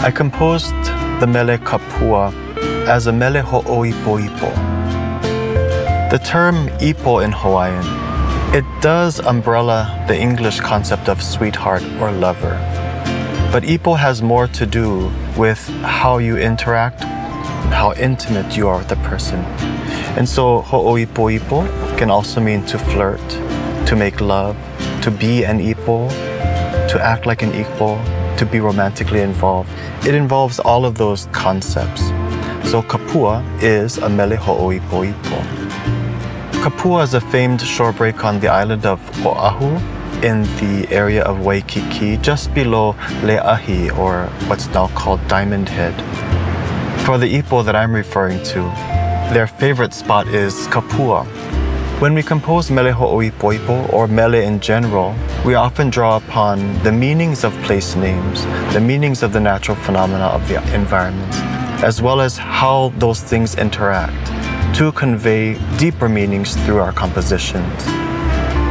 I composed the mele Kapua as a mele oipoipo. The term ipo in Hawaiian, it does umbrella the English concept of sweetheart or lover. But ipo has more to do with how you interact, how intimate you are with the person. And so ho'oipoipo can also mean to flirt, to make love, to be an ipo, to act like an ipo, to be romantically involved. It involves all of those concepts. So Kapua is a mele ho'oipoipo. Kapua is a famed shore break on the island of Oahu in the area of Waikīkī, just below Le'ahi, or what's now called Diamond Head. For the ipo that I'm referring to, their favorite spot is Kapua. When we compose mele ho'oipoipo, or mele in general, we often draw upon the meanings of place names, the meanings of the natural phenomena of the environment, as well as how those things interact to convey deeper meanings through our compositions.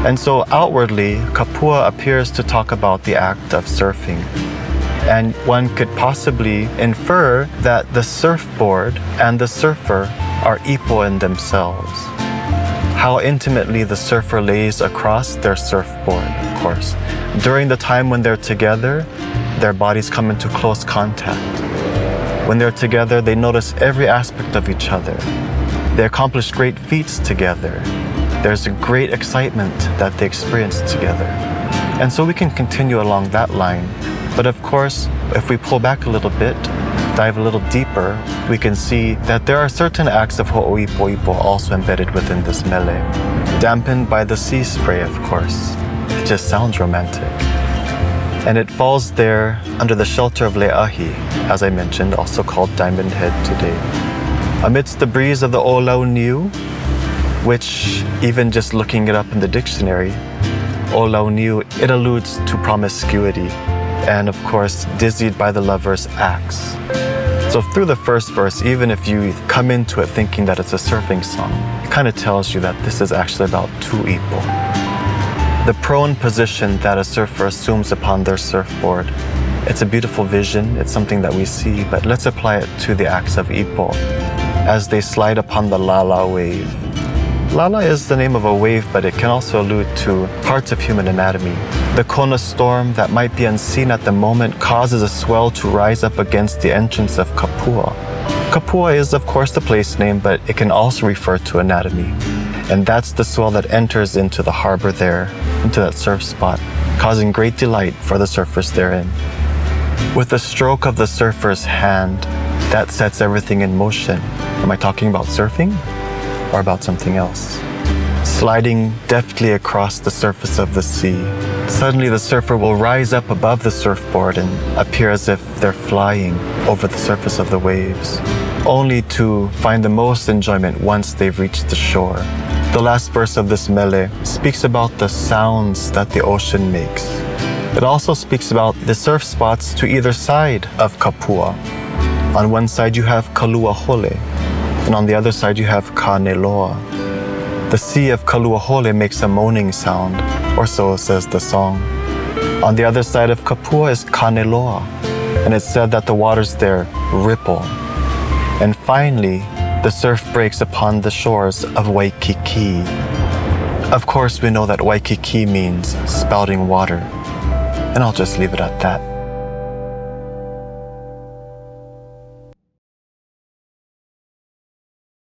And so outwardly, Kapua appears to talk about the act of surfing. And one could possibly infer that the surfboard and the surfer are ipo in themselves. How intimately the surfer lays across their surfboard, of course. During the time when they're together, their bodies come into close contact. When they're together, they notice every aspect of each other. They accomplish great feats together. There's a great excitement that they experience together. And so we can continue along that line. But of course, if we pull back a little bit, dive a little deeper, we can see that there are certain acts of ho'oipoipo also embedded within this mele, dampened by the sea spray, of course. It just sounds romantic. And it falls there under the shelter of Le'ahi, as I mentioned, also called Diamond Head today. Amidst the breeze of the Olau Niu, which even just looking it up in the dictionary, Olau Niu, it alludes to promiscuity and of course dizzied by the lover's acts. So through the first verse, even if you come into it thinking that it's a surfing song, it kind of tells you that this is actually about two ipo. The prone position that a surfer assumes upon their surfboard, it's a beautiful vision, it's something that we see, but let's apply it to the acts of ipo as they slide upon the lala wave. Lala is the name of a wave, but it can also allude to parts of human anatomy. The Kona storm that might be unseen at the moment causes a swell to rise up against the entrance of Kapua. Kapua is of course the place name, but it can also refer to anatomy. And that's the swell that enters into the harbor there, into that surf spot, causing great delight for the surfers therein. With the stroke of the surfer's hand, that sets everything in motion. Am I talking about surfing? Or about something else? Sliding deftly across the surface of the sea. Suddenly the surfer will rise up above the surfboard and appear as if they're flying over the surface of the waves, only to find the most enjoyment once they've reached the shore. The last verse of this mele speaks about the sounds that the ocean makes. It also speaks about the surf spots to either side of Kapua. On one side you have Kaluahole, and on the other side you have Kaneloa. The sea of Kaluahole makes a moaning sound, or so says the song. On the other side of Kapua is Kaneloa, and it's said that the waters there ripple. And finally, the surf breaks upon the shores of Waikīkī. Of course, we know that Waikīkī means spouting water, and I'll just leave it at that.